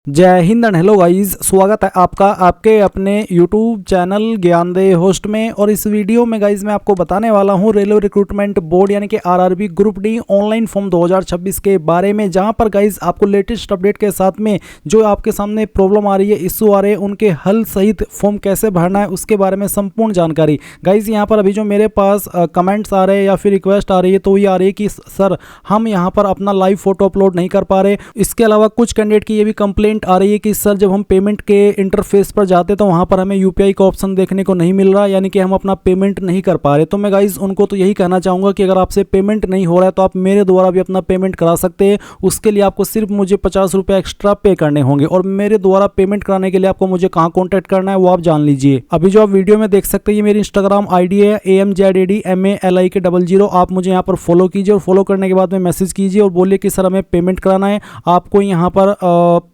जय Hind and hello guys, स्वागत है आपका आपके अपने यूट्यूब चैनल ज्ञानदेह होस्ट में। और इस वीडियो में गाइस मैं आपको बताने वाला हूं रेलवे रिक्रूटमेंट बोर्ड यानी कि RRB group D online form 2026 के बारे में, जहां पर गाइस आपको लेटेस्ट अपडेट के साथ में जो आपके सामने प्रॉब्लम आ रही है, इशू आ रहे हैं, उनके हल सहित फॉर्म कैसे भरना है उसके बारे में संपूर्ण जानकारी। गाइस यहाँ पर अभी जो मेरे पास कमेंट्स आ रहे हैं या फिर रिक्वेस्ट आ रही है, तो ये आ रही है कि सर हम यहाँ पर अपना लाइव फोटो अपलोड नहीं कर पा रहे। इसके अलावा कुछ कैंडिडेट की ये भी कंप्लेंट आ रही है कि सर जब हम पेमेंट के इंटरफेस पर जाते तो वहां पर हमें यूपीआई का ऑप्शन देखने को नहीं मिल रहा, यानी कि हम अपना पेमेंट नहीं कर पा रहे। तो मैं गाइज उनको तो यही कहना चाहूंगा कि अगर आपसे पेमेंट नहीं हो रहा है तो आप मेरे द्वारा भी अपना पेमेंट करा सकते हैं। उसके लिए आपको सिर्फ मुझे 50 रुपये एक्स्ट्रा पे करने होंगे, और मेरे द्वारा पेमेंट कराने के लिए आपको मुझे कहाँ कॉन्टैक्ट करना है वो आप जान लीजिए। अभी जो आप वीडियो में देख सकते हैं ये मेरी इंस्टाग्राम आईडी है AMZADMALIK00। आप मुझे यहाँ पर फॉलो कीजिए, और फॉलो करने के बाद में मैसेज कीजिए और बोलिए कि सर हमें पेमेंट कराना है। आपको यहाँ पर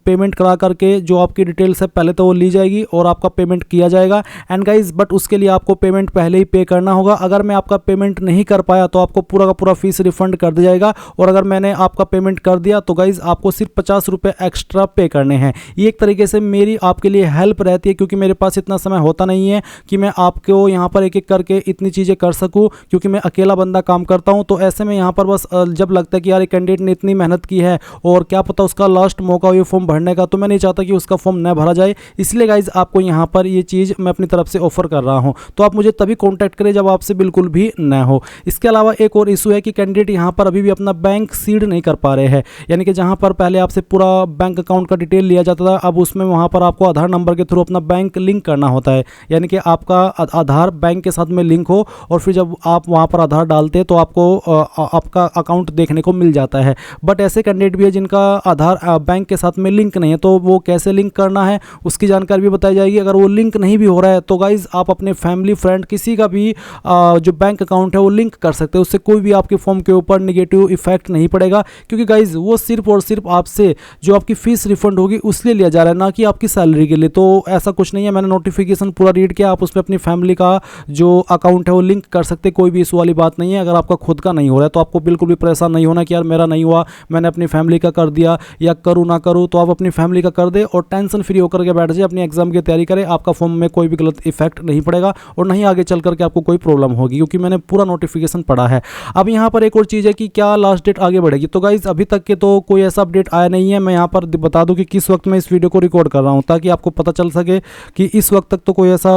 पेमेंट करा करके जो आपकी डिटेल्स है पहले तो वो ली जाएगी और आपका पेमेंट किया जाएगा। एंड गाइज बट उसके लिए आपको पेमेंट पहले ही पे करना होगा। अगर मैं आपका पेमेंट नहीं कर पाया तो आपको पूरा का पूरा फीस रिफंड कर दिया जाएगा, और अगर मैंने आपका पेमेंट कर दिया तो गाइज आपको सिर्फ 50 रुपये एक्स्ट्रा पे करने हैं। ये एक तरीके से मेरी आपके लिए हेल्प रहती है, क्योंकि मेरे पास इतना समय होता नहीं है कि मैं आपको यहाँ पर एक एक करके इतनी चीज़ें कर सकूँ, क्योंकि मैं अकेला बंदा काम करता हूँ। तो ऐसे में यहाँ पर बस जब लगता है कि यार एक कैंडिडेट ने इतनी मेहनत की है और क्या पता उसका लास्ट मौका हो ये फॉर्म भरने का, तो मैं नहीं चाहता कि उसका फॉर्म न भरा जाए। इसलिए गाइज आपको यहाँ पर ये चीज़ मैं अपनी तरफ से ऑफर कर रहा हूँ। तो आप मुझे तभी कॉन्टैक्ट करें जब आपसे बिल्कुल भी न हो। इसके अलावा एक और इशू है कि कैंडिडेट यहाँ पर अभी भी अपना बैंक सीड नहीं कर पा रहे हैं, यानी कि जहाँ पर पहले आपसे पूरा बैंक अकाउंट का डिटेल लिया जाता था, अब उसमें वहाँ पर आपको आधार नंबर के थ्रू अपना बैंक लिंक करना होता है। यानी कि आपका आधार बैंक के साथ में लिंक हो, और फिर जब आप वहाँ पर आधार डालते हैं तो आपको आपका अकाउंट देखने को मिल जाता है। बट ऐसे कैंडिडेट भी है जिनका आधार बैंक के साथ में लिंक नहीं है, तो वो कैसे लिंक करना है उसकी जानकारी भी बताई जाएगी। अगर वो लिंक नहीं भी हो रहा है तो गाइज आप अपने फैमिली फ्रेंड किसी का भी जो बैंक अकाउंट है वो लिंक कर सकते हैं। उससे कोई भी आपके फॉर्म के ऊपर नेगेटिव इफेक्ट नहीं पड़ेगा, क्योंकि गाइज वो सिर्फ और सिर्फ आपसे जो आपकी फीस रिफंड होगी उसलिए लिया जा रहा है, ना कि आपकी सैलरी के लिए। तो ऐसा कुछ नहीं है, मैंने नोटिफिकेशन पूरा रीड किया, आप उसमें अपनी फैमिली का जो अकाउंट है वो लिंक कर सकते, कोई भी इशू वाली बात नहीं है। अगर आपका खुद का नहीं हो रहा है तो आपको बिल्कुल भी परेशान नहीं होना कि यार मेरा नहीं हुआ, मैंने अपनी फैमिली का कर दिया या करूँ ना करूँ। तो आप अपनी फैमिली का कर दे और टेंशन फ्री होकर के बैठ जाए, अपनी एग्जाम की तैयारी करें। आपका फॉर्म में कोई भी गलत इफेक्ट नहीं पड़ेगा और नहीं आगे चल करके आपको कोई प्रॉब्लम होगी, क्योंकि मैंने पूरा नोटिफिकेशन पढ़ा है। अब यहाँ पर एक और चीज़ है कि क्या लास्ट डेट आगे बढ़ेगी। तो गाइज अभी तक के तो कोई ऐसा अपडेट आया नहीं है। मैं यहाँ पर बता दूं कि किस वक्त मैं इस वीडियो को रिकॉर्ड कर रहा हूँ, ताकि आपको पता चल सके कि इस वक्त तक तो कोई ऐसा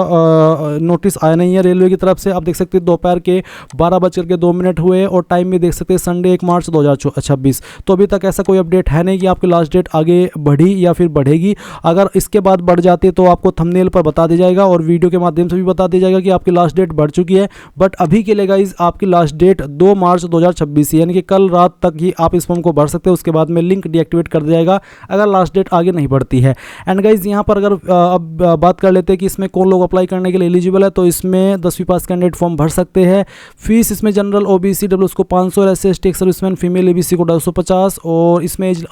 नोटिस आया नहीं है रेलवे की तरफ से। आप देख सकते हैं दोपहर के 12:02 हुए, और टाइम भी देख सकते हैं संडे 1 मार्च 2026। तो अभी तक ऐसा कोई अपडेट है नहीं कि आपकी लास्ट डेट आगे बढ़ी या फिर बढ़ेगी। अगर इसके बाद बढ़ जाती है तो आपको थंबनेल पर बता दिया जाएगा और वीडियो के माध्यम से भी बता दिया जाएगा कि आपकी लास्ट डेट बढ़ चुकी है। बट अभी के लिए गाइज आपकी लास्ट डेट 2 मार्च 2026 यानी कि कल रात तक ही आप इस फॉर्म को भर सकते हैं। उसके बाद में लिंक डीएक्टिवेट कर दिया जाएगा अगर लास्ट डेट आगे नहीं बढ़ती है। एंड गाइज यहाँ पर अगर अब बात कर लेते हैं कि इसमें कौन लोग अप्लाई करने के लिए एलिजिबल है, तो इसमें 10वीं पास कैंडिडेट फॉर्म भर सकते हैं। फीस इसमें जनरल ओबीसी डब्ल्यूएस को 500 और SC/ST सर्विसमैन फीमेल एबीसी को 250, और इसमें एज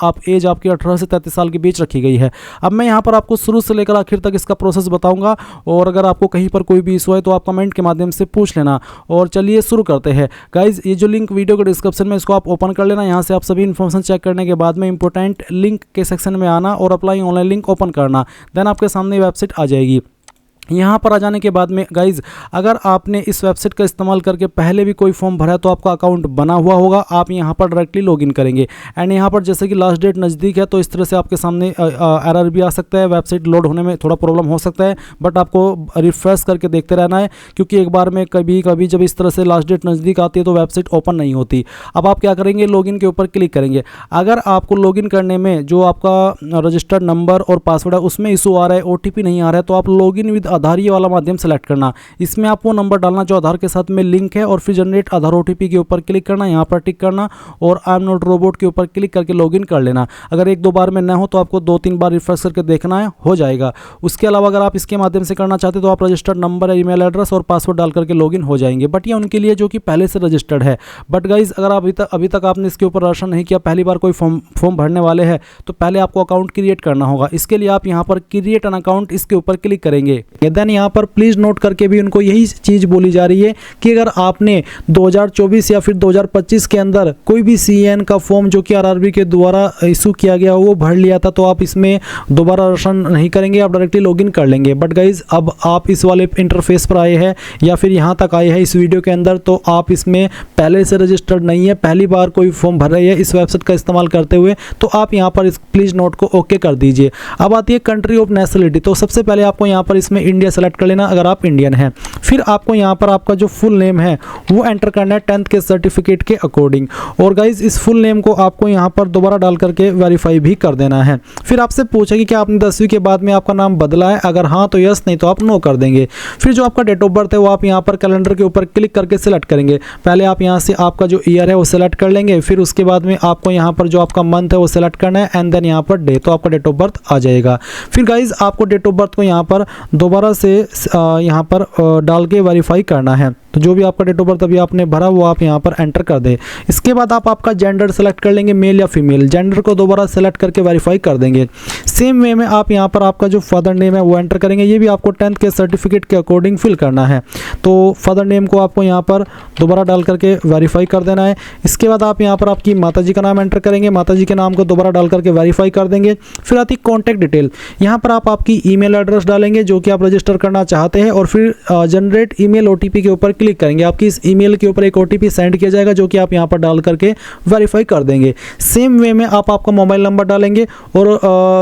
आपकी 18 से 33 साल के बीच रखी गई है। अब मैं यहाँ पर आपको शुरू से लेकर आखिर तक इसका प्रोसेस बताऊंगा, और अगर आपको कहीं पर कोई भी इशू है तो आप कमेंट के माध्यम से पूछ लेना। और चलिए शुरू करते हैं। गाइज ये जो लिंक वीडियो के डिस्क्रिप्शन में, इसको आप ओपन कर लेना। यहाँ से आप सभी इन्फॉर्मेशन चेक करने के बाद में इंपॉर्टेंट लिंक के सेक्शन में आना और अप्लाई ऑनलाइन लिंक ओपन करना। देन आपके सामने वेबसाइट आ जाएगी। यहाँ पर आ जाने के बाद में गाइज अगर आपने इस वेबसाइट का इस्तेमाल करके पहले भी कोई फॉर्म भरा है तो आपका अकाउंट बना हुआ होगा। आप यहाँ पर डायरेक्टली लॉगिन करेंगे। एंड यहाँ पर जैसे कि लास्ट डेट नज़दीक है तो इस तरह से आपके सामने एरर भी आ सकता है, वेबसाइट लोड होने में थोड़ा प्रॉब्लम हो सकता है, बट आपको रिफ्रेश करके देखते रहना है, क्योंकि एक बार में कभी कभी जब इस तरह से लास्ट डेट नज़दीक आती है तो वेबसाइट ओपन नहीं होती। अब आप क्या करेंगे, लॉगिन के ऊपर क्लिक करेंगे। अगर आपको लॉगिन करने में जो आपका रजिस्टर्ड नंबर और पासवर्ड है उसमें इशू आ रहा है, OTP नहीं आ रहा है, तो आप लॉगिन विद आधार ये वाला माध्यम सेलेक्ट करना। इसमें आप वो नंबर डालना जो आधार के साथ में लिंक है, और फिर जनरेट आधार OTP के ऊपर क्लिक करना, यहाँ पर टिक करना, और आई एम नॉट रोबोट के ऊपर क्लिक करके लॉगिन कर लेना। अगर 1-2 बार में ना हो तो आपको 2-3 बार रिफ्रेश करके देखना है, हो जाएगा। उसके अलावा अगर आप इसके माध्यम से करना चाहते तो आप रजिस्टर्ड नंबर, ईमेल एड्रेस और पासवर्ड डाल करके लॉगिन हो जाएंगे। बट ये उनके लिए जो कि पहले से रजिस्टर्ड है। बट गाइज अगर अभी तक आपने इसके ऊपर रजिस्टर नहीं किया, पहली बार कोई फॉर्म भरने वाले हैं, तो पहले आपको अकाउंट क्रिएट करना होगा। इसके लिए आप यहाँ पर क्रिएट एन अकाउंट इसके ऊपर क्लिक करेंगे। देन यहाँ पर प्लीज़ नोट करके भी उनको यही चीज़ बोली जा रही है कि अगर आपने 2024 या फिर 2025 के अंदर कोई भी CAN का फॉर्म जो कि RRB के द्वारा इशू किया गया वो भर लिया था तो आप इसमें दोबारा रजिस्ट्रेशन नहीं करेंगे, आप डायरेक्टली लॉगिन कर लेंगे। बट गाइज अब आप इस वाले इंटरफेस पर आए हैं या फिर यहाँ तक आए हैं इस वीडियो के अंदर, तो आप इसमें पहले से रजिस्टर्ड नहीं है, पहली बार कोई फॉर्म भर रहे हैं इस वेबसाइट का इस्तेमाल करते हुए, तो आप यहाँ पर इस प्लीज़ नोट को ओके कर दीजिए। अब आती है कंट्री ऑफ नेशनलिटी। तो सबसे पहले आपको यहाँ पर इसमें इंडिया सेलेक्ट कर लेना अगर आप इंडियन हैं। फिर आपको यहाँ पर आपका जो फुल नेम है वो एंटर करना है 10th के सर्टिफिकेट के अकॉर्डिंग। और गाइज इस फुल नेम को आपको यहाँ पर दोबारा डाल करके वेरीफाई भी कर देना है। फिर आपसे पूछेगी कि आपने 10वीं के बाद में आपका नाम बदला है, अगर हाँ तो यस, नहीं तो आप नो कर देंगे। फिर जो आपका डेट ऑफ बर्थ है वो आप यहाँ पर कैलेंडर के ऊपर क्लिक करके सिलेक्ट करेंगे। पहले आप यहाँ से आपका जो ईयर है वो सिलेक्ट कर लेंगे, फिर उसके बाद में आपको यहाँ पर जो आपका मंथ है वो सिलेक्ट करना है एंड देन यहाँ पर डे, तो आपका डेट ऑफ बर्थ आ जाएगा। फिर गाइज आपको डेट ऑफ बर्थ को यहाँ पर दोबारा से यहाँ पर डाल के वेरीफाई करना है। तो जो भी आपका डेट ऑफ बर्थ अभी आपने भरा वो आप यहाँ पर एंटर कर दें। इसके बाद आप आपका जेंडर सेलेक्ट कर लेंगे, मेल या फीमेल। जेंडर को दोबारा सेलेक्ट करके वेरीफाई कर देंगे। सेम वे में आप यहाँ पर आपका जो फादर नेम है वो एंटर करेंगे। ये भी आपको 10th के सर्टिफिकेट के अकॉर्डिंग फिल करना है। तो फादर नेम को आपको यहाँ पर दोबारा डाल करके वेरीफाई कर देना है। इसके बाद आप यहाँ पर आपकी माताजी का नाम एंटर करेंगे, माताजी के नाम को दोबारा डाल करके वेरीफाई कर देंगे। फिर आती कॉन्टैक्ट डिटेल। यहाँ पर आप आपकी ईमेल एड्रेस डालेंगे जो कि आप रजिस्टर करना चाहते हैं और फिर जनरेट ईमेल OTP के ऊपर क्लिक करेंगे। आपकी इस ईमेल के ऊपर एक OTP सेंड किया जाएगा जो कि आप यहाँ पर डाल करके वेरीफाई कर देंगे। सेम वे में आप आपका मोबाइल नंबर डालेंगे और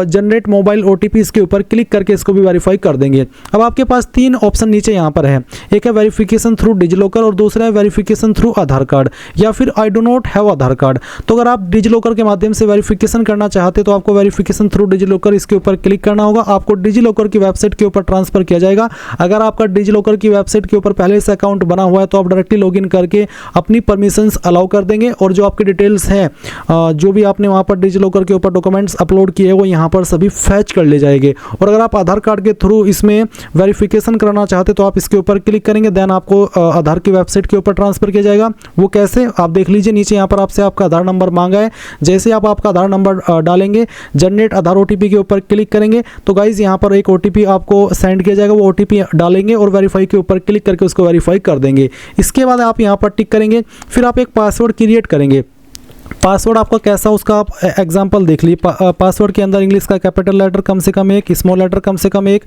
जनरेट मोबाइल OTP इसके ऊपर क्लिक करके इसको भी वेरीफाई कर देंगे। अब आपके पास 3 ऑप्शन नीचे यहाँ पर है। एक है वेरिफिकेशन थ्रू डिजिलॉकर और दूसरा है वेरिफिकेशन थ्रू आधार कार्ड या फिर I do not have Aadhaar card. तो अगर आप डिजिलॉकर के माध्यम से वेरिफिकेशन करना चाहते तो आपको वेरिफिकेशन थ्रू डिजिलॉकर इसके ऊपर क्लिक करना होगा। आपको डिजिलॉकर की वेबसाइट के ऊपर ट्रांसफर किया जाएगा। अगर आपका डिजिलॉकर की वेबसाइट के ऊपर पहले से अकाउंट बना हुआ है तो आप डायरेक्टली लॉगिन करके अपनी परमिशंस अलाउ कर देंगे और जो आपकी डिटेल्स हैं जो भी आपने वहाँ पर डिजिलॉकर के ऊपर डॉक्यूमेंट्स अपलोड किए वो यहाँ पर सभी फैच कर ले जाएंगे। और अगर आप आधार कार्ड के थ्रू इसमें वेरिफिकेशन कराना चाहते तो आप इसके ऊपर क्लिक करेंगे, देन आपको आधार की वेबसाइट के ऊपर ट्रांसफर किया जाएगा। वो कैसे आप देख लीजिए, नीचे यहाँ पर आपसे आपका आधार नंबर मांगा है। जैसे आप आपका आधार नंबर डालेंगे, जनरेट आधार OTP के ऊपर क्लिक करेंगे तो गाइज यहाँ पर एक OTP आपको सेंड किया जाएगा। वो OTP डालेंगे और वेरीफाई के ऊपर क्लिक करके उसको वेरीफाई कर देंगे। इसके बाद आप यहाँ पर टिक करेंगे। फिर आप एक पासवर्ड क्रिएट करेंगे। पासवर्ड आपका कैसा उसका आप एग्जांपल देख लीजिए। पासवर्ड के अंदर इंग्लिश का कैपिटल लेटर कम से कम एक, स्मॉल लेटर कम से कम एक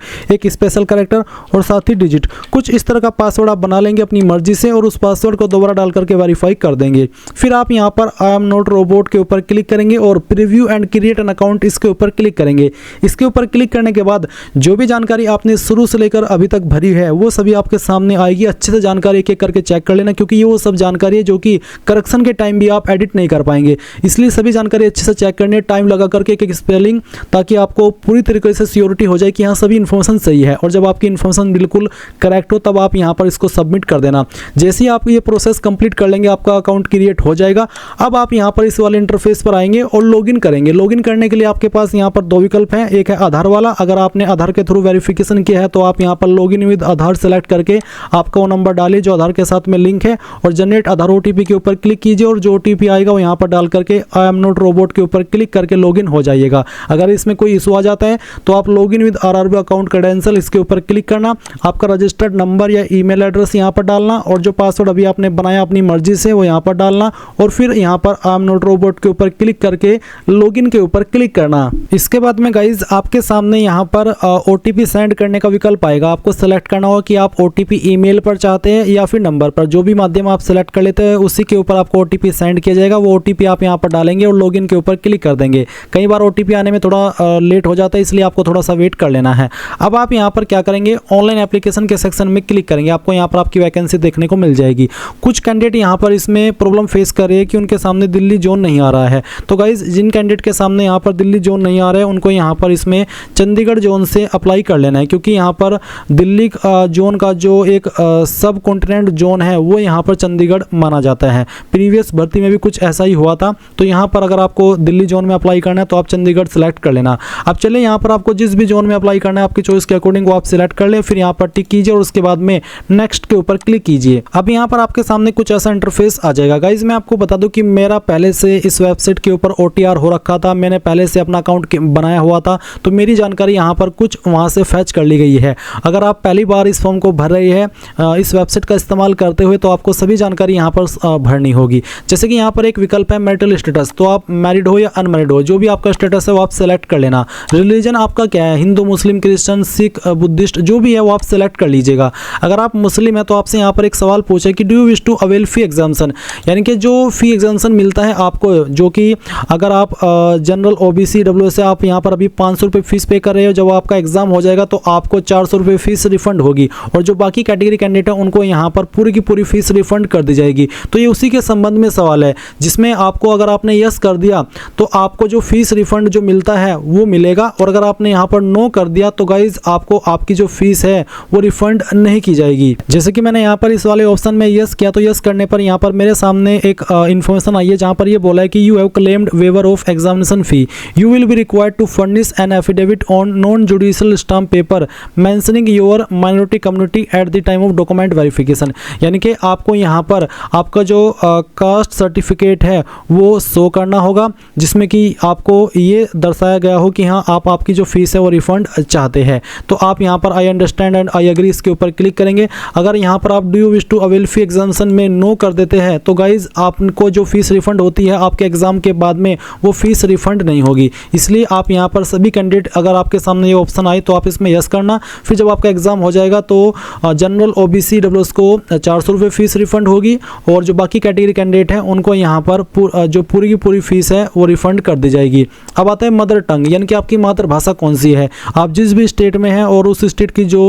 स्पेशल कैरेक्टर और साथ ही डिजिट, कुछ इस तरह का पासवर्ड आप बना लेंगे अपनी मर्जी से और उस पासवर्ड को दोबारा डाल करके वेरीफाई कर देंगे। फिर आप यहाँ पर आई एम नॉट रोबोट के ऊपर क्लिक करेंगे और preview and create an account इसके ऊपर क्लिक करेंगे। इसके ऊपर क्लिक करने के बाद जो भी जानकारी आपने शुरू से लेकर अभी तक भरी है वो सभी आपके सामने आएगी। अच्छे से जानकारी एक एक करके चेक कर लेना क्योंकि ये वो सब जानकारी है जो कि करेक्शन के टाइम भी आप एडिट नहीं कर पाएंगे, इसलिए सभी जानकारी अच्छे से चेक करनी है, टाइम लगा करके एक स्पेलिंग, ताकि आपको पूरी तरीके से श्योरिटी हो जाए कि यहाँ सभी इन्फॉर्मेशन सही है। और जब आपकी इन्फॉर्मेशन बिल्कुल करेक्ट हो तब आप यहाँ पर इसको सबमिट कर देना। जैसे ही आप ये प्रोसेस कंप्लीट कर लेंगे आपका अकाउंट क्रिएट हो जाएगा। अब आप यहाँ पर इस वाले इंटरफेस पर आएंगे और लॉगिन करेंगे। लॉगिन करने के लिए आपके पास यहाँ पर 2 विकल्प हैं। एक है आधार वाला, अगर आपने आधार के थ्रू वेरिफिकेशन किया है तो आप यहाँ पर लॉगिन विद आधार सेलेक्ट करके आपका वो नंबर डालिए जो आधार के साथ में लिंक है और जनरेट आधार OTP के ऊपर क्लिक कीजिए और जो OTP आएगा वो यहाँ पर डाल करके आई एम नॉट रोबोट के ऊपर क्लिक करके लॉगिन हो जाइएगा। अगर इसमें कोई इशू आ जाता है तो आप login with RRB account credential इसके ऊपर क्लिक करना, आपका रजिस्टर्ड नंबर या ईमेल एड्रेस यहाँ पर डालना और जो पासवर्ड अभी आपने बनाया अपनी मर्जी से वो यहाँ पर डालना और फिर यहाँ पर आई एम नॉट रोबोट के ऊपर क्लिक करके लॉगिन के ऊपर क्लिक करना। इसके बाद में गाइज आपके सामने यहाँ पर OTP सेंड करने का विकल्प आएगा। आपको सेलेक्ट करना होगा कि आप OTP ईमेल पर चाहते हैं या फिर नंबर पर, जो भी माध्यम आप सेलेक्ट कर लेते हैं उसी के ऊपर आपको OTP सेंड किया जाएगा। वो OTP आप यहाँ पर डालेंगे और लॉगिन के ऊपर क्लिक कर देंगे। कई बार OTP आने में थोड़ा लेट हो जाता है, इसलिए आपको थोड़ा सा वेट कर लेना है। अब आप यहाँ पर क्या करेंगे, ऑनलाइन एप्लीकेशन के सेक्शन में क्लिक करेंगे। आपको यहाँ पर आपकी वैकेंसी देखने को मिल जाएगी। कुछ कैंडिडेट यहाँ पर इसमें प्रॉब्लम फेस कर रहे हैं कि उनके सामने दिल्ली जोन नहीं आ रहा है। तो गाइज जिन कैंडिडेट के सामने यहाँ पर दिल्ली जोन नहीं आ रहा है उनको यहाँ पर इसमें चंडीगढ़ जोन से अप्लाई कर लेना है, क्योंकि यहाँ पर दिल्ली जोन का जो एक सब कॉन्टिनेंट जोन है वो यहाँ पर चंडीगढ़ माना जाता है। प्रीवियस भर्ती में भी कुछ ऐसा ही हुआ हुआ था। तो यहाँ पर अगर आपको दिल्ली जोन में अप्लाई करना है तो आप चंडीगढ़ सेलेक्ट कर लेना। अब चलिए यहाँ पर आपको जिस भी जोन में अप्लाई करना है आपकी चॉइस के अकॉर्डिंग वो आप सिलेक्ट कर ले, फिर यहाँ पर टिक कीजिए और उसके बाद में नेक्स्ट के ऊपर क्लिक कीजिए। अब यहाँ पर आपके सामने कुछ ऐसा इंटरफेस आ जाएगा। गाइज मैं आपको बता दूं कि मेरा पहले से इस वेबसाइट के ऊपर OTR हो रखा था, मैंने पहले से अपना अकाउंट बनाया हुआ था, तो मेरी जानकारी यहाँ पर कुछ वहाँ से फैच कर ली गई है। अगर आप पहली बार इस फॉर्म को भर रहे हैं इस वेबसाइट का इस्तेमाल करते हुए तो आपको सभी जानकारी यहाँ पर भरनी होगी। जैसे कि यहाँ पर एक विकल्प है मैरिटल स्टेटस, तो आप मैरिड हो या अनमैरिड हो, जो भी आपका स्टेटस है वो आप सेलेक्ट कर लेना। रिलीजन आपका क्या है, हिंदू, मुस्लिम, क्रिश्चियन, सिख, बुद्धिस्ट, जो भी है वो आप सेलेक्ट कर लीजिएगा। अगर आप मुस्लिम है तो आपसे यहाँ पर एक सवाल पूछे कि do you wish to avail fee exemption, यानी कि जो फी एग्जाम्शन मिलता है आपको, जो कि अगर आप जनरल OBC EWS से आप यहाँ पर अभी 500 रुपये फीस पे कर रहे हो, जब आपका एग्जाम हो जाएगा तो आपको 400 रुपये फीस रिफंड होगी, और जो बाकी कैटेगरी कैंडिडेट है उनको यहाँ पर पूरी की पूरी फीस रिफंड कर दी जाएगी। तो ये उसी के संबंध में सवाल है, जिसमें आपको अगर आपने यस कर दिया तो आपको जो फीस रिफंड जो मिलता है वो मिलेगा, और अगर आपने यहाँ पर नो कर दिया तो गाइज आपको आपकी जो फीस है वो रिफंड नहीं की जाएगी। जैसे कि मैंने यहाँ पर इस वाले ऑप्शन में यस किया, तो यस करने पर यहाँ पर मेरे सामने एक इन्फॉर्मेशन आई है जहाँ पर ये बोला है कि you have claimed waiver of examination fee, you will be required to furnish an affidavit on non judicial stamp paper mentioning your minority community at the time of document verification, यानी कि आपको यहाँ पर आपका जो कास्ट सर्टिफिकेट है वो show करना होगा, जिसमें कि आपको ये दर्शाया गया हो कि हाँ आप आपकी जो फीस है वो रिफंड चाहते हैं। तो आप यहाँ पर I understand and I agree इसके ऊपर क्लिक करेंगे। अगर यहाँ पर आप do you wish to avail fee examination में नो कर देते हैं तो गाइज आपको जो फीस रिफंड होती है आपके एग्जाम के बाद में वो फीस रिफंड नहीं होगी। इसलिए आप यहाँ पर सभी कैंडिडेट अगर आपके सामने ये ऑप्शन आए तो आप इसमें यस करना। फिर जब आपका एग्जाम हो जाएगा तो जनरल OBC EWS को 400 रुपये फीस रिफंड होगी, और जो बाकी कैटेगरी कैंडिडेट हैं उनको यहाँ पर जो पूरी की पूरी फीस है वो रिफंड कर दी जाएगी। अब आता है मदर टंग, यानी कि आपकी मातृभाषा कौन सी है। आप जिस भी स्टेट में हैं और उस स्टेट की जो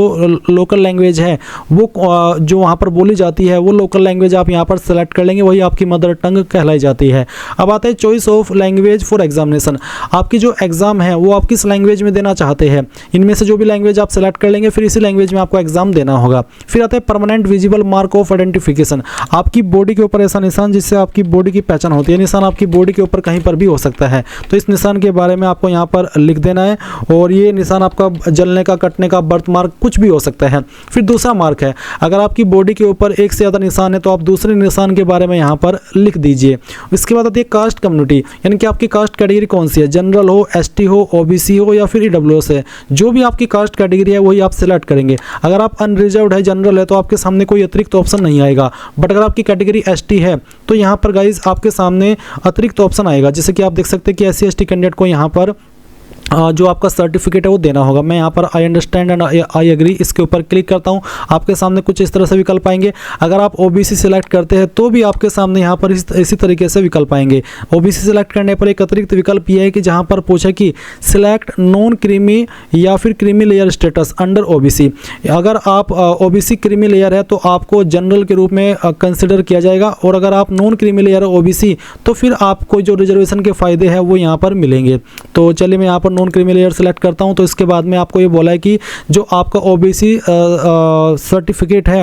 लोकल लैंग्वेज है वो जो वहाँ पर बोली जाती है वो लोकल लैंग्वेज आप यहाँ पर सेलेक्ट कर लेंगे, वही आपकी मदर टंग कहलाई जाती है। अब आता है choice of language for examination, आपकी जो एग्जाम है वो आप किस लैंग्वेज में देना चाहते हैं, इनमें से जो भी लैंग्वेज आप सेलेक्ट कर लेंगे फिर इसी लैंग्वेज में आपको एग्जाम देना होगा। फिर आता है permanent visible mark of identification, आपकी बॉडी के ऊपर ऐसा निशान जिससे आपकी बॉडी की पहचान होती है, निशान आपकी बॉडी के ऊपर कहीं पर भी हो सकता है, तो इस निशान के बारे में आपको यहाँ पर लिख देना है, और ये निशान आपका जलने का, कटने का, बर्थ मार्क कुछ भी हो सकता है। फिर दूसरा मार्क है, अगर आपकी बॉडी के ऊपर एक से ज़्यादा निशान है तो आप दूसरे निशान के बारे में यहाँ पर लिख दीजिए। इसके बाद आती है कास्ट कम्युनिटी, यानी कि आपकी कास्ट कैटेगरी कौन सी है, जनरल हो, ST हो, OBC हो या फिर EWS है, जो भी आपकी कास्ट कैटेगरी है वही आप सेलेक्ट करेंगे। अगर आप अनरिजर्व्ड है, जनरल है, तो आपके सामने कोई अतिरिक्त ऑप्शन नहीं आएगा, बट अगर आपकी कैटेगरी ST है तो यहाँ पर गाइज आपके सामने अतिरिक्त ऑप्शन आएगा। जैसे कि आप देख सकते हैं कि SC ST कैंडिडेट को यहाँ पर जो आपका सर्टिफिकेट है वो देना होगा। मैं यहाँ पर I understand and I agree इसके ऊपर क्लिक करता हूँ, आपके सामने कुछ इस तरह से विकल्प आएंगे। अगर आप OBC सिलेक्ट करते हैं तो भी आपके सामने यहाँ पर इसी तरीके से विकल्प आएंगे। OBC सिलेक्ट करने पर एक अतिरिक्त विकल्प ये है कि जहाँ पर पूछा कि सिलेक्ट नॉन क्रीमी या फिर creamy layer status under OBC, अगर आप OBC क्रीमी लेयर है तो आपको जनरल के रूप में कंसिडर किया जाएगा, और अगर आप नॉन क्रीमी लेयर OBC तो फिर आपको जो रिजर्वेशन के फ़ायदे हैं वो यहाँ पर मिलेंगे। तो चलिए मैं यहाँ पर नॉन क्रीमी लेयर सेलेक्ट करता हूं। तो इसके बाद में आपको ये बोला है कि जो आपका OBC सर्टिफिकेट है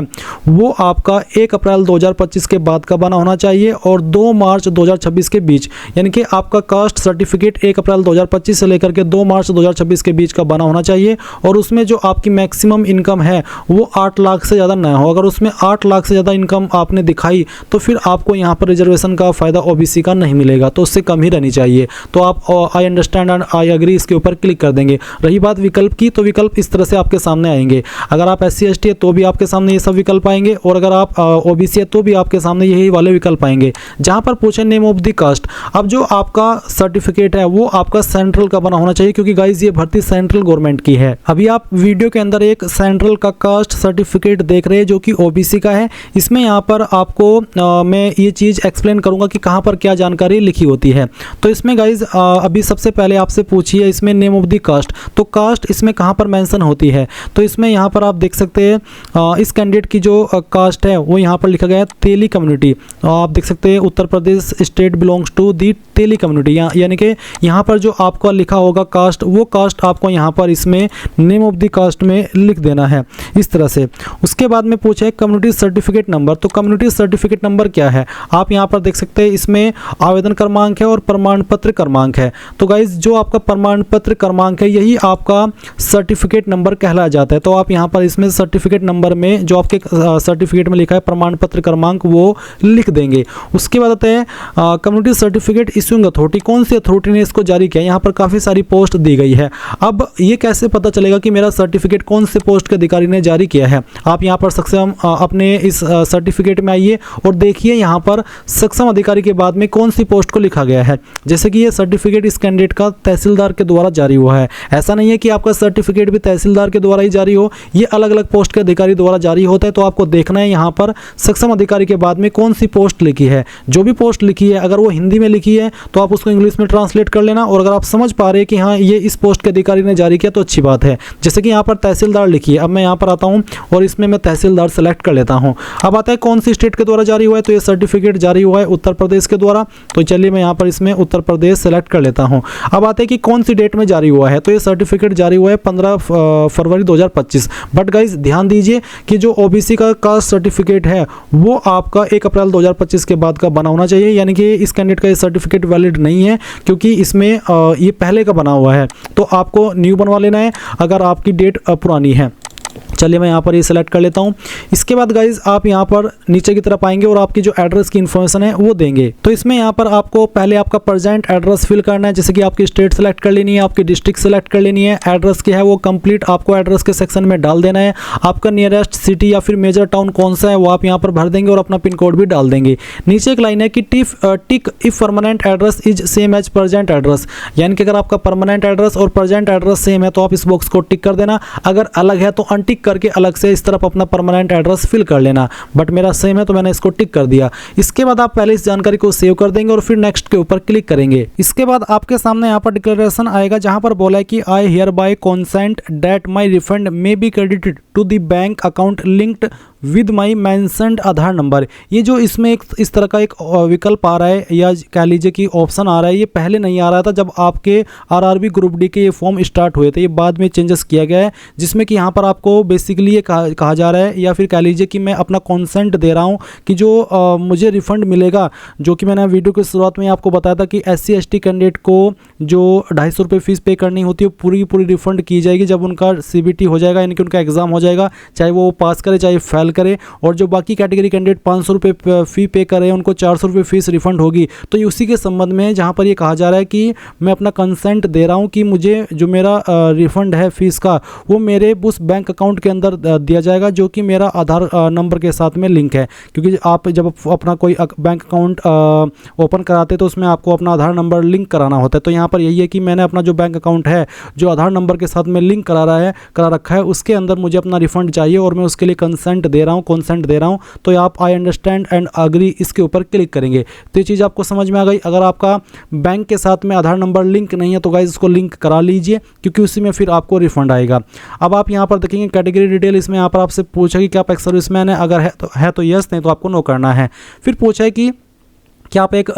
वो आपका 1 अप्रैल 2025 के बाद का बना होना चाहिए और 2 मार्च 2026 के बीच, यानी कि आपका कास्ट सर्टिफिकेट 1 अप्रैल 2025 से लेकर के 2 मार्च 2026 के बीच का बना होना चाहिए, और उसमें जो आपकी मैक्सिमम इनकम है वो 8 लाख से ज़्यादा ना हो। अगर उसमें 8 लाख से ज़्यादा इनकम आपने दिखाई तो फिर आपको यहाँ पर रिजर्वेशन का फ़ायदा OBC का नहीं मिलेगा, तो उससे कम ही रहनी चाहिए। तो आप I understand and I agree इसके ऊपर क्लिक कर देंगे। रही बात विकल्प की, तो विकल्प इस तरह से आपके सामने आएंगे। अगर आप SC ST है तो भी आपके सामने ये सब विकल्प आएंगे, और अगर आप OBC है तो भी आपके सामने यही वाले विकल्प आएंगे। जहां पर पूछे नेम ऑफ द कास्ट, अब जो आपका सर्टिफिकेट है वो आपका सेंट्रल का बना होना चाहिए, क्योंकि गाइज ये भर्ती सेंट्रल गवर्नमेंट की है। अभी आप वीडियो के अंदर एक सेंट्रल का कास्ट सर्टिफिकेट देख रहे हैं जो कि OBC का है। इसमें यहाँ पर आपको मैं ये चीज़ एक्सप्लेन करूँगा कि कहाँ पर क्या जानकारी लिखी होती है। तो इसमें गाइज अभी सबसे पहले आपसे पूछिए इसमें नेम ऑफ द कास्ट, तो कास्ट इसमें कहाँ पर मेंशन होती है, तो इसमें यहाँ पर आप देख सकते हैं इस कैंडिडेट की जो कास्ट है वो यहाँ पर लिखा गया है तेली कम्युनिटी। आप देख सकते हैं Uttar Pradesh state belongs to the Teli community, यानी कि यहाँ पर जो आपका लिखा होगा कास्ट, वो कास्ट आपको यहाँ पर इसमें नेम ऑफ द कास्ट में लिख देना है इस तरह से। उसके बाद में पूछा है कम्युनिटी सर्टिफिकेट नंबर, तो कम्युनिटी सर्टिफिकेट नंबर क्या है, आप यहाँ पर देख सकते हैं इसमें आवेदन क्रमांक है और प्रमाण पत्र क्रमांक है। तो गाइज जो आपका प्रमाण पत्र क्रमांक है यही आपका सर्टिफिकेट नंबर कहलाया जाता है। तो आप यहाँ पर इसमें सर्टिफिकेट नंबर में जो आपके सर्टिफिकेट में लिखा है प्रमाण पत्र क्रमांक वो लिख देंगे। उसके बाद आता है कम्युनिटी सर्टिफिकेट इश्यूइंग अथॉरिटी, कौन सी अथॉरिटी ने इसको जारी किया। यहाँ पर काफ़ी सारी पोस्ट दी गई है। अब ये कैसे पता चलेगा कि मेरा सर्टिफिकेट कौन से पोस्ट के अधिकारी ने जारी किया है। आप यहाँ पर सक्षम अपने इस सर्टिफिकेट में आइए और देखिए यहाँ पर सक्षम अधिकारी के बाद में कौन सी पोस्ट को लिखा गया है। जैसे कि ये सर्टिफिकेट इस कैंडिडेट का तहसीलदार के द्वारा जारी हुआ है। ऐसा नहीं है कि आपका सर्टिफिकेट भी तहसीलदार के द्वारा ही जारी हो, ये अलग अलग पोस्ट के अधिकारी द्वारा जारी होता है। तो आपको देखना है यहाँ पर सक्षम अधिकारी के बाद में कौन सी पोस्ट लिखी है। जो भी पोस्ट लिखी है अगर वो हिंदी में लिखी है तो आप उसको इंग्लिश में ट्रांसलेट कर लेना, और अगर आप समझ पा रहे हैं कि हाँ ये इस पोस्ट के अधिकारी ने जारी किया तो अच्छी बात है। जैसे कि यहाँ पर तहसीलदार लिखी है, अब मैं यहाँ पर आता हूँ और इसमें मैं तहसीलदार सेलेक्ट कर लेता हूँ। अब आता है कौन सी स्टेट के द्वारा जारी हुआ है, तो ये सर्टिफिकेट जारी हुआ है उत्तर प्रदेश के द्वारा। तो चलिए मैं यहाँ पर इसमें उत्तर प्रदेश सेलेक्ट कर लेता हूँ। अब आते हैं कि कौन सी डेट में जारी हुआ है, तो ये सर्टिफिकेट जारी हुआ है 15 फरवरी 2025। बट गाइज ध्यान दीजिए कि जो ओबीसी का कास्ट सर्टिफिकेट है वो आपका 1 अप्रैल 2025 के बाद का बना होना चाहिए, यानी कि इस कैंडिडेट का ये सर्टिफिकेट वैलिड नहीं है क्योंकि इसमें ये पहले का बना हुआ है। तो आपको न्यू बनवा लेना है अगर आपकी डेट पुरानी है। चलिए मैं यहाँ पर ये सेलेक्ट कर लेता हूँ। इसके बाद गाइज आप यहाँ पर नीचे की तरफ आएंगे और आपकी जो एड्रेस की इन्फॉर्मेशन है वो देंगे। तो इसमें यहाँ पर आपको पहले आपका प्रेजेंट एड्रेस फिल करना है, जैसे कि आपकी स्टेट सेलेक्ट कर लेनी है, आपकी डिस्ट्रिक्ट सेलेक्ट कर लेनी है, एड्रेस क्या है वो कंप्लीट आपको एड्रेस के सेक्शन में डाल देना है। आपका नियरेस्ट सिटी या फिर मेजर टाउन कौन सा है वो आप यहाँ पर भर देंगे और अपना पिन कोड भी डाल देंगे। नीचे एक लाइन है कि tick if permanent address is same as present address, यानी कि अगर आपका परमानेंट एड्रेस और प्रेजेंट एड्रेस सेम है तो आप इस बॉक्स को टिक कर देना, अगर अलग है तो अनटिक करके अलग से इस तरफ अपना परमानेंट एड्रेस फिल कर लेना। बट मेरा सेम है तो मैंने इसको टिक कर दिया। इसके बाद आप पहले इस जानकारी को सेव कर देंगे और फिर नेक्स्ट के ऊपर क्लिक करेंगे। इसके बाद आपके सामने यहाँ पर डिक्लेरेशन आएगा जहां पर बोला है कि I hereby consent that my refund may be credited to the bank account linked with my mentioned Aadhaar number. ये जो इसमें एक इस तरह का एक विकल्प आ रहा है या कह लीजिए कि ऑप्शन आ रहा है, ये पहले नहीं आ रहा था जब आपके आरआरबी ग्रुप डी के ये फॉर्म स्टार्ट हुए थे। ये बाद में चेंजेस किया गया है जिसमें कि यहाँ पर आपको बेसिकली ये कहा जा रहा है या फिर कह लीजिए कि मैं अपना कॉन्सेंट दे रहा हूँ कि जो मुझे रिफंड मिलेगा, जो कि मैंने वीडियो की शुरुआत में आपको बताया था कि SC ST कैंडिडेट को जो 250 रुपये फीस पे करनी होती है पूरी पूरी रिफंड की जाएगी जब उनका CBT हो जाएगा, यानी कि उनका एग्जाम हो जाएगा, चाहे वो पास करे चाहे फेल करे। और जो बाकी कैटेगरी कैंडिडेट 500 रुपये फ़ी पे कर रहे हैं उनको 400 रुपये फीस रिफंड होगी। तो ये उसी के संबंध में है जहाँ पर ये कहा जा रहा है कि मैं अपना कंसेंट दे रहा हूँ कि मुझे जो मेरा रिफंड है फीस का वो मेरे उस बैंक अकाउंट के अंदर दिया जाएगा जो कि मेरा आधार नंबर के साथ में लिंक है। क्योंकि आप जब अपना कोई बैंक अकाउंट ओपन कराते तो उसमें आपको अपना आधार नंबर लिंक कराना होता है। तो यहाँ पर यही है कि मैंने अपना जो बैंक अकाउंट है जो आधार नंबर के साथ में लिंक करा रखा है उसके अंदर मुझे अपना रिफंड चाहिए और मैं उसके लिए कंसेंट दे रहा हूँ। तो आप आई अंडरस्टैंड एंड अग्री इसके ऊपर क्लिक करेंगे। तो ये चीज़ आपको समझ में आ गई। अगर आपका बैंक के साथ में आधार नंबर लिंक नहीं है तो गाइस इसको लिंक करा लीजिए क्योंकि उसी में फिर आपको रिफंड आएगा। अब आप यहाँ पर देखेंगे कैटेगरी डिटेल, इसमें यहाँ पर आपसे पूछा कि क्या आप एक सर्विसमैन है, अगर है तो यस, नहीं तो आपको नो करना है। फिर पूछा है कि क्या आप एक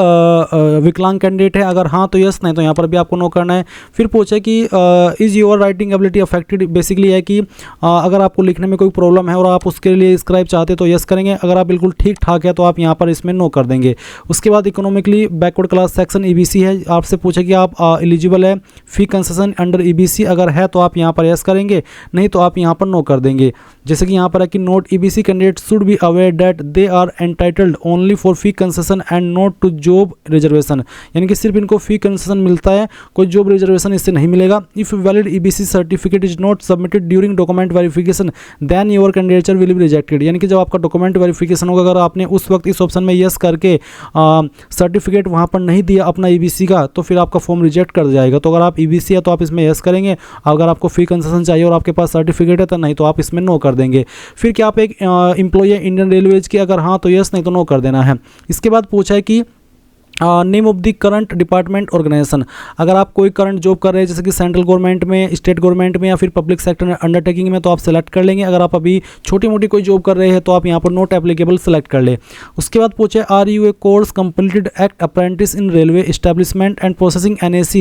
विकलांग कैंडिडेट है, अगर हाँ तो यस, नहीं तो यहाँ पर भी आपको नो करना है। फिर पूछे कि is your writing ability affected, basically है कि अगर आपको लिखने में कोई प्रॉब्लम है और आप उसके लिए स्क्राइब चाहते तो यस करेंगे, अगर आप बिल्कुल ठीक ठाक है तो आप यहाँ पर इसमें नो कर देंगे। उसके बाद economically backward class section EBC है, आपसे पूछे कि आप एलिजिबल है फी कंसेशन अंडर EBC, अगर है तो आप यहाँ पर यस करेंगे, नहीं तो आप यहाँ पर नो कर देंगे। जैसे कि यहाँ पर है कि note EBC candidate should be aware that they are entitled only for fee concession and not to job reservation, यानी कि सिर्फ इनको फी कंसेशन मिलता है, कोई जॉब रिजर्वेशन इससे नहीं मिलेगा। If valid EBC certificate is not submitted during document verification then your candidature will be rejected, यानी कि जब आपका डॉक्यूमेंट वेरिफिकेशन होगा अगर आपने उस वक्त इस ऑप्शन में यस करके सर्टिफिकेट वहाँ पर नहीं दिया अपना EBC का तो फिर आपका फॉर्म रिजेक्ट कर जाएगा। तो अगर आप EBC है तो आप इसमें यस करेंगे, अगर आपको फी कंसेशन चाहिए और आपके पास सर्टिफिकेट है तो नहीं तो आप इसमें नो कर देंगे। फिर क्या आप एक एम्प्लॉय है इंडियन रेलवेज की, अगर हाँ तो यस, नहीं तो नो कर देना है। इसके बाद पूछा है कि name of the current department organisation. अगर आप कोई करंट जॉब कर रहे हैं जैसे कि सेंट्रल गवर्नमेंट में, स्टेट गवर्नमेंट में या फिर पब्लिक सेक्टर अंडरटेकिंग में, तो आप सेलेक्ट कर लेंगे। अगर आप अभी छोटी मोटी कोई जॉब कर रहे हैं तो आप यहाँ पर नॉट एप्लीकेबल सेलेक्ट कर ले। उसके बाद पूछे are you a course completed act apprentice in railway establishment and processing NAC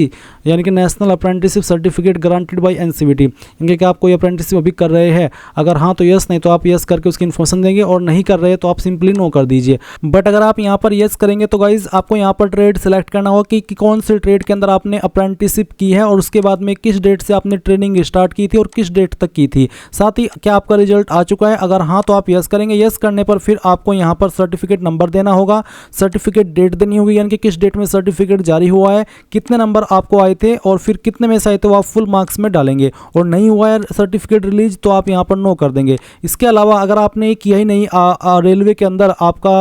यानी कि national apprenticeship certificate granted by NCVT, यानी कि आप कोई अप्रेंटिसशिप अभी कर रहे हैं। अगर हाँ तो यस, नहीं तो आप यस करके उसकी इन्फॉर्मेशन देंगे, और नहीं कर रहे तो आप सिंपली नो कर दीजिए। बट अगर आप यहाँ पर यस करेंगे तो गाइज आपको यहाँ पर ट्रेड सेलेक्ट करना होगा कि कौन से ट्रेड के अंदर आपने अप्रेंटिसशिप की है, और उसके बाद में किस डेट से आपने ट्रेनिंग स्टार्ट की थी और किस डेट तक की थी, साथ ही क्या आपका रिजल्ट आ चुका है। अगर हाँ तो आप यस करेंगे। यस करने पर फिर आपको यहाँ पर सर्टिफिकेट नंबर देना होगा, सर्टिफिकेट डेट देनी होगी, यानी कि किस डेट में सर्टिफिकेट जारी हुआ है, कितने नंबर आपको आए थे और फिर कितने में से आए थे वो आप फुल मार्क्स में डालेंगे, और नहीं हुआ है सर्टिफिकेट रिलीज तो आप यहाँ पर नो कर देंगे। इसके अलावा अगर आपने ये किया ही नहीं रेलवे के अंदर आपका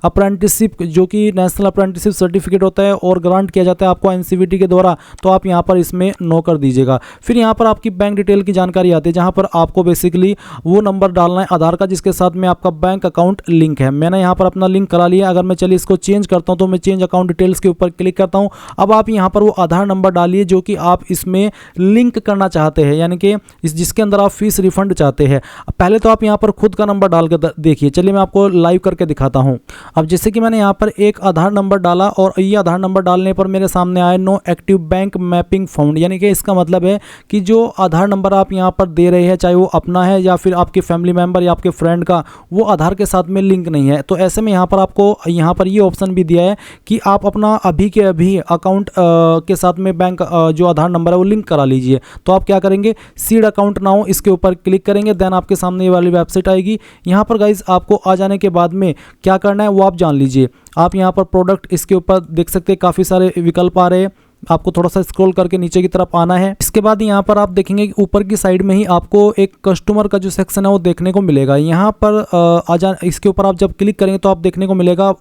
अप्रेंटिसशिप जो कि नेशनल अप्रेंटिसशिप सर्टिफिकेट होता है और ग्रांट किया जाता है आपको NCVT के द्वारा, तो आप यहाँ पर इसमें नो कर दीजिएगा। फिर यहाँ पर आपकी बैंक डिटेल की जानकारी आती है, जहाँ पर आपको बेसिकली वो नंबर डालना है आधार का जिसके साथ में आपका बैंक अकाउंट लिंक है। मैंने यहाँ पर अपना लिंक करा लिया। अगर मैं चलिए इसको चेंज करता हूँ तो मैं चेंज अकाउंट डिटेल्स के ऊपर क्लिक करता हूँ। अब आप यहाँ पर वो आधार नंबर डालिए जो कि आप इसमें लिंक करना चाहते हैं, यानी कि जिसके अंदर आप फीस रिफंड चाहते हैं। पहले तो आप यहाँ पर खुद का नंबर डाल कर देखिए। चलिए मैं आपको लाइव करके दिखाता हूँ। अब जैसे कि मैंने यहाँ पर एक आधार नंबर डाला और ये आधार नंबर डालने पर मेरे सामने आया no active bank mapping found, यानी कि इसका मतलब है कि जो आधार नंबर आप यहाँ पर दे रहे हैं, चाहे वो अपना है या फिर आपके फैमिली मेंबर या आपके फ्रेंड का, वो आधार के साथ में लिंक नहीं है। तो ऐसे में यहाँ पर आपको यहाँ पर ये ऑप्शन भी दिया है कि आप अपना अभी के अभी अकाउंट के साथ में बैंक जो आधार नंबर है वो लिंक करा लीजिए। तो आप क्या करेंगे, सीड अकाउंट नाउ इसके ऊपर क्लिक करेंगे, देन आपके सामने ये वाली वेबसाइट आएगी। यहाँ पर गाइज आपको आ जाने के बाद में क्या करना है वो आप जान लीजिए। आप यहाँ पर प्रोडक्ट इसके ऊपर देख सकते हैं, काफ़ी सारे विकल्प आ रहे हैं। आपको थोड़ा सा स्क्रॉल करके नीचे की तरफ आना है। इसके बाद यहाँ पर आप देखेंगे कि ऊपर की साइड में ही आपको एक कस्टमर का जो सेक्शन है वो देखने को मिलेगा। यहाँ पर इसके ऊपर आप जब क्लिक करेंगे तो आप देखने को मिलेगा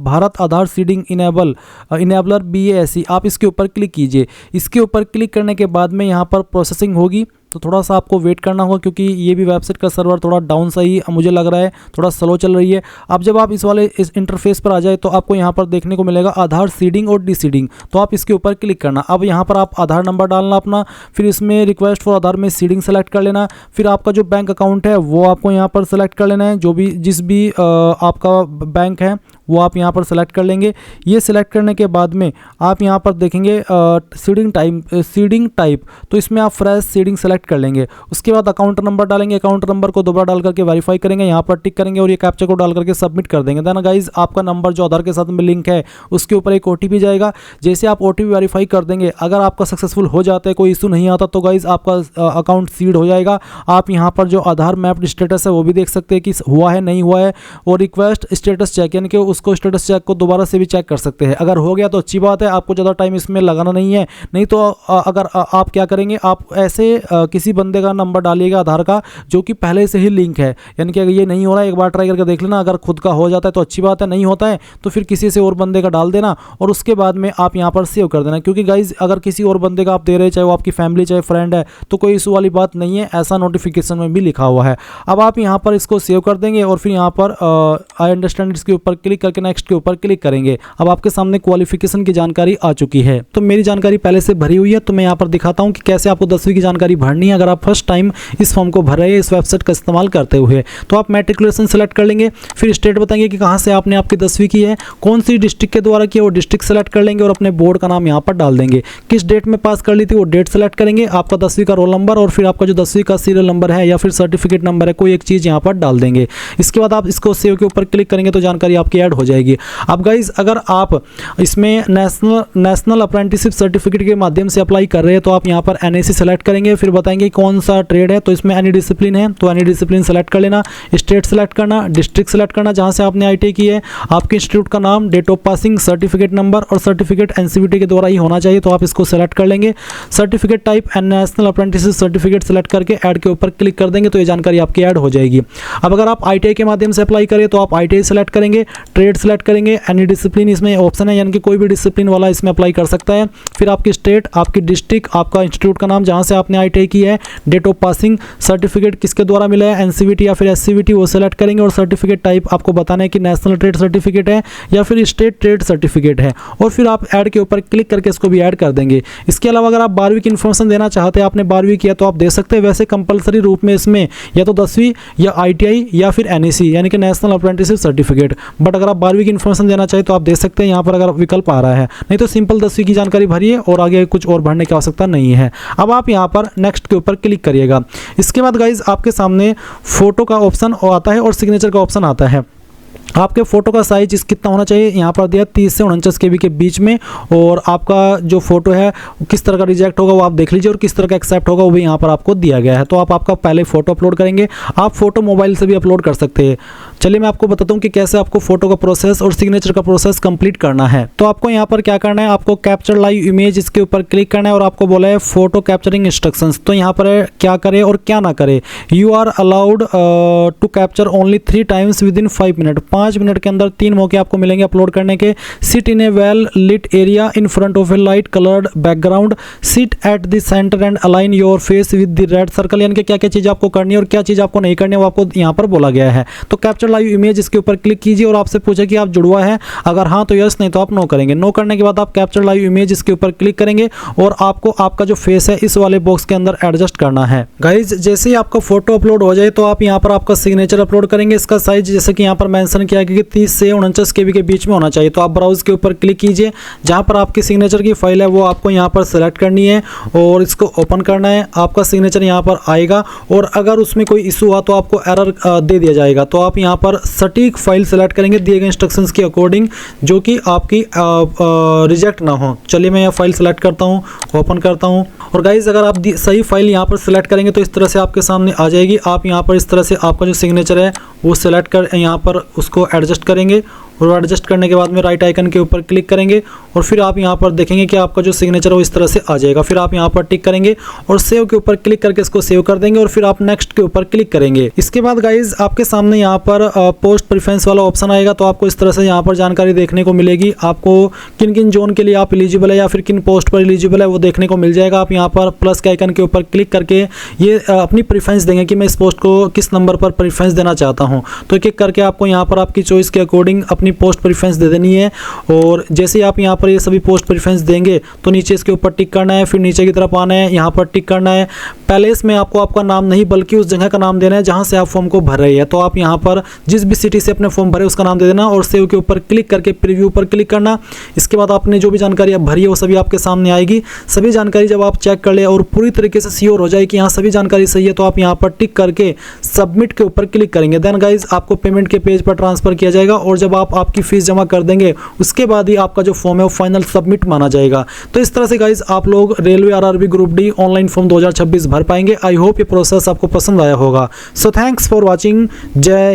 भारत आधार सीडिंग इनेबलर BASE। आप इसके ऊपर क्लिक कीजिए। इसके ऊपर क्लिक करने के बाद में यहाँ पर प्रोसेसिंग होगी, तो थोड़ा सा आपको वेट करना होगा क्योंकि ये भी वेबसाइट का सर्वर थोड़ा डाउन सा ही मुझे लग रहा है, थोड़ा स्लो चल रही है। अब जब आप इस इंटरफेस पर आ जाए तो आपको यहाँ पर देखने को मिलेगा आधार सीडिंग और डीसीडिंग, तो आप इसके ऊपर क्लिक करना। अब यहाँ पर आप आधार नंबर डालना अपना, फिर इसमें रिक्वेस्ट फॉर आधार में सीडिंग सेलेक्ट कर लेना, फिर आपका जो बैंक अकाउंट है वो आपको यहाँ पर सेलेक्ट कर लेना है, जिस भी आपका बैंक है वो आप यहाँ पर सेलेक्ट कर लेंगे। ये सिलेक्ट करने के बाद में आप यहाँ पर देखेंगे सीडिंग टाइप, तो इसमें आप फ्रेश सीडिंग सेलेक्ट कर लेंगे। उसके बाद अकाउंट नंबर डालेंगे, अकाउंट नंबर को दोबारा डाल करके वेरीफाई करेंगे, यहाँ पर टिक करेंगे और ये कैप्चा को डाल करके सबमिट कर देंगे। देन गाइज आपका नंबर जो आधार के साथ में लिंक है उसके ऊपर एक OTP जाएगा। जैसे आप OTP वेरीफाई कर देंगे, अगर आपका सक्सेसफुल हो जाता है, कोई इशू नहीं आता, तो गाइज आपका अकाउंट सीड हो जाएगा। आप यहाँ पर जो आधार मैप्ड स्टेटस है वो भी देख सकते हैं कि हुआ है नहीं हुआ है, और रिक्वेस्ट स्टेटस चेक यानी कि उसको स्टेटस चेक को दोबारा से भी चेक कर सकते हैं। अगर हो गया तो अच्छी बात है, आपको ज़्यादा टाइम इसमें लगाना नहीं है। नहीं तो अगर आप क्या करेंगे, आप ऐसे किसी बंदे का नंबर डालिएगा आधार का जो कि पहले से ही लिंक है, यानी कि अगर ये नहीं हो रहा है एक बार ट्राई करके देख लेना। अगर खुद का हो जाता है तो अच्छी बात है, नहीं होता है तो फिर किसी से और बंदे का डाल देना और उसके बाद में आप यहाँ पर सेव कर देना। क्योंकि गाइज अगर किसी और बंदे का आप दे रहे हैं, चाहे वो आपकी फैमिली चाहे फ्रेंड है, तो कोई इशू वाली बात नहीं है, ऐसा नोटिफिकेशन में भी लिखा हुआ है। अब आप यहाँ पर इसको सेव कर देंगे और फिर यहाँ पर आई अंडरस्टैंड इसके ऊपर क्लिक करके नेक्स्ट के ऊपर क्लिक करेंगे। अब आपके सामने क्वालिफिकेशन की जानकारी आ चुकी है। तो मेरी जानकारी पहले से भरी हुई है, तो मैं यहाँ पर दिखाता हूँ कि कैसे आपको 10वीं की जानकारी भरनी है। अगर आप फर्स्ट टाइम इस फॉर्म को भर रहे हैं इस वेबसाइट का इस्तेमाल करते हुए, तो आप मैट्रिकुलेशन सेलेक्ट कर लेंगे, फिर स्टेट बताएंगे कि कहाँ से आपने आपकी 10वीं की है, कौन सी डिस्ट्रिक्ट के द्वारा की है वो डिस्ट्रिक्ट सेलेक्ट कर लेंगे और अपने बोर्ड का नाम यहाँ पर डाल देंगे। किस डेट में पास कर ली थी वो डेट सेलेक्ट करेंगे, आपका 10वीं का रोल नंबर और फिर आपका जो 10वीं का सीरियल नंबर है या फिर सर्टिफिकेट नंबर है, कोई एक चीज़ यहाँ पर डाल देंगे। इसके बाद आप इसको सेव के ऊपर क्लिक करेंगे तो जानकारी आपकी ऐड हो जाएगी। अब गाइज अगर आप इसमें नेशनल अप्रेंटिसशिप सर्टिफिकेट के माध्यम से अप्लाई कर रहे हैं तो आप यहाँ पर NAC सेलेक्ट करेंगे, फिर बताएंगे कौन सा ट्रेड है, तो इसमें एनी डिसिप्लिन है तो एनी डिसिप्लिन सेलेक्ट कर लेना, स्टेट सेलेक्ट करना, डिस्ट्रिक्ट सेलेक्ट करना जहाँ से आपने ITI की है, आपके इंस्टीट्यूट का नाम, date of passing, certificate number और सर्टिफिकेट NCVT के द्वारा ही होना चाहिए, तो आप इसको सेलेक्ट कर लेंगे। Certificate type and national apprenticeship certificate select करके ऐड के ऊपर क्लिक कर देंगे तो ये जानकारी आपकी ऐड हो जाएगी। अब अगर आप ITI के माध्यम से अप्लाई करें तो आप ITI सेलेक्ट करेंगे, ट्रेड ट्रेड सेलेक्ट करेंगे, एनी डिसिप्लिन इसमें ऑप्शन है, यानी कि कोई भी डिसिप्लिन वाला इसमें अप्लाई कर सकता है। फिर आपकी स्टेट, आपकी डिस्ट्रिक्ट, आपका इंस्टीट्यूट का नाम जहाँ से आपने ITI की है, डेट ऑफ पासिंग, सर्टिफिकेट किसके द्वारा मिला है, NCVT या फिर SCVT वो सेलेक्ट करेंगे, और सर्टिफिकेट टाइप आपको बताना है कि नेशनल ट्रेड सर्टिफिकेट है या फिर स्टेट ट्रेड सर्टिफिकेट है, और फिर आप ऐड के ऊपर क्लिक करके इसको भी ऐड कर देंगे। इसके अलावा अगर आप 12वीं की इन्फॉर्मेशन देना चाहते हैं, आपने 12वीं किया तो आप दे सकते हैं। वैसे कंपलसरी रूप में इसमें या तो 10वीं या ITI या फिर NEC यानी कि नेशनल अप्रेंटिसशिप सर्टिफिकेट, बट अगर आप 12वीं की इन्फॉर्मेशन देना चाहें तो आप दे सकते हैं यहाँ पर अगर विकल्प आ रहा है, नहीं तो सिंपल 10वीं की जानकारी भरिए और आगे कुछ और भरने की आवश्यकता नहीं है। अब आप यहाँ पर नेक्स्ट के ऊपर क्लिक करिएगा। इसके बाद गाइज आपके सामने फोटो का ऑप्शन आता है और सिग्नेचर का ऑप्शन आता है। आपके फ़ोटो का साइज कितना होना चाहिए, यहाँ पर दिया 30 से 49 KB के बीच में, और आपका जो फोटो है किस तरह का रिजेक्ट होगा वो आप देख लीजिए, और किस तरह का एक्सेप्ट होगा वो भी यहाँ पर आपको दिया गया है। तो आप आपका पहले फ़ोटो अपलोड करेंगे, आप फ़ोटो मोबाइल से भी अपलोड कर सकते हैं। चलिए मैं आपको बताता हूँ कि कैसे आपको फ़ोटो का प्रोसेस और सिग्नेचर का प्रोसेस कंप्लीट करना है। तो आपको यहाँ पर क्या करना है, आपको कैप्चर लाइव इमेज इसके ऊपर क्लिक करना है, और आपको बोला है फ़ोटो कैप्चरिंग इंस्ट्रक्शंस। तो यहाँ पर क्या करें और क्या ना करें। You are allowed to capture only 3 times within 5 minute. 5 minute के अंदर 3 मौके आपको मिलेंगे अपलोड करने के। Sit in a well lit area in front of a light coloured background, sit at the centre and align your face with the red circle. यानी कि क्या क्या चीज़ आपको करनी है और क्या चीज़ आपको नहीं करनी है वो आपको यहाँ पर बोला गया है। तो कैप्चर लाइव इमेज इसके ऊपर क्लिक कीजिए, और आपसे पूछे कि आप जुड़वा है, अगर हाँ तो यस, नहीं तो आप नो करेंगे। नो करने के बाद आप कैप्चर लाइव इमेज इसके ऊपर क्लिक करेंगे, और आपको आपका जो फेस है इस वाले बॉक्स के अंदर एडजस्ट करना है। गाइज जैसे ही आपका फोटो अपलोड हो जाए तो आप यहाँ पर आपका सिग्नेचर अपलोड करेंगे। इसका साइज जैसे कि यहाँ पर मेंशन किया गया कि 30 से 49 KB के बीच में होना चाहिए। तो आप ब्राउज के ऊपर क्लिक कीजिए, जहाँ पर आपकी सिग्नेचर की फाइल है वो आपको यहाँ पर सेलेक्ट करनी है और इसको ओपन करना है। आपका सिग्नेचर यहाँ पर आएगा, और अगर उसमें कोई इशू हुआ तो आपको एरर दे दिया जाएगा। तो आप यहाँ पर सटीक फाइल सेलेक्ट करेंगे दिए गए इंस्ट्रक्शंस के अकॉर्डिंग, जो कि आपकी रिजेक्ट ना हो। चलिए मैं यह फाइल सेलेक्ट करता हूँ, ओपन करता हूँ, और गाइज अगर आप सही फाइल यहाँ पर सेलेक्ट करेंगे तो इस तरह से आपके सामने आ जाएगी। आप यहाँ पर इस तरह से आपका जो सिग्नेचर है वो सेलेक्ट कर यहाँ पर उसको एडजस्ट करेंगे, और एडजस्ट करने के बाद में राइट आइकन के ऊपर क्लिक करेंगे, और फिर आप यहाँ पर देखेंगे कि आपका जो सिग्नेचर है वो इस तरह से आ जाएगा। फिर आप यहाँ पर टिक करेंगे और सेव के ऊपर क्लिक करके इसको सेव कर देंगे, और फिर आप नेक्स्ट के ऊपर क्लिक करेंगे। इसके बाद गाइज आपके सामने यहाँ पर पोस्ट प्रेफरेंस वाला ऑप्शन आएगा। तो आपको इस तरह से यहाँ पर जानकारी देखने को मिलेगी, आपको किन किन जोन के लिए आप एलिजिबल है या फिर किन पोस्ट पर एलिजिबल है वो देखने को मिल जाएगा। आप यहाँ पर प्लस के आइकन के ऊपर क्लिक करके ये अपनी प्रेफरेंस देंगे कि मैं इस पोस्ट को किस नंबर पर प्रेफरेंस देना चाहता हूँ। तो एक एक करके आपको यहाँ पर आपकी चॉइस के अकॉर्डिंग अपनी पोस्ट प्रेफरेंस दे देनी है, और जैसे ही आप यहाँ पर ये सभी पोस्ट प्रेफरेंस देंगे तो नीचे इसके ऊपर टिक करना है, फिर नीचे की तरफ आना है, यहाँ पर टिक करना है। पहले इसमें आपको आपका नाम नहीं बल्कि उस जगह का नाम देना है जहाँ से आप फॉर्म को भर रहे हैं। तो आप यहाँ पर जिस भी सिटी से अपने फॉर्म भरे उसका नाम दे देना, और सेव के ऊपर क्लिक करके प्रीव्यू पर क्लिक करना। इसके बाद आपने जो भी जानकारी आप भरी है वो सभी आपके सामने आएगी। सभी जानकारी जब आप चेक कर ले और पूरी तरीके से श्योर हो जाए कि यहाँ सभी जानकारी सही है, तो आप यहाँ पर टिक करके सबमिट के ऊपर क्लिक करेंगे। देन गाइज आपको पेमेंट के पेज पर ट्रांसफर किया जाएगा, और जब आप आपकी फीस जमा कर देंगे उसके बाद ही आपका जो फॉर्म है वो फाइनल सबमिट माना जाएगा। तो इस तरह से गाइज आप लोग railway RRB group D online form 2026 भर पाएंगे। आई होप ये प्रोसेस आपको पसंद आया होगा। So thanks for watching. जय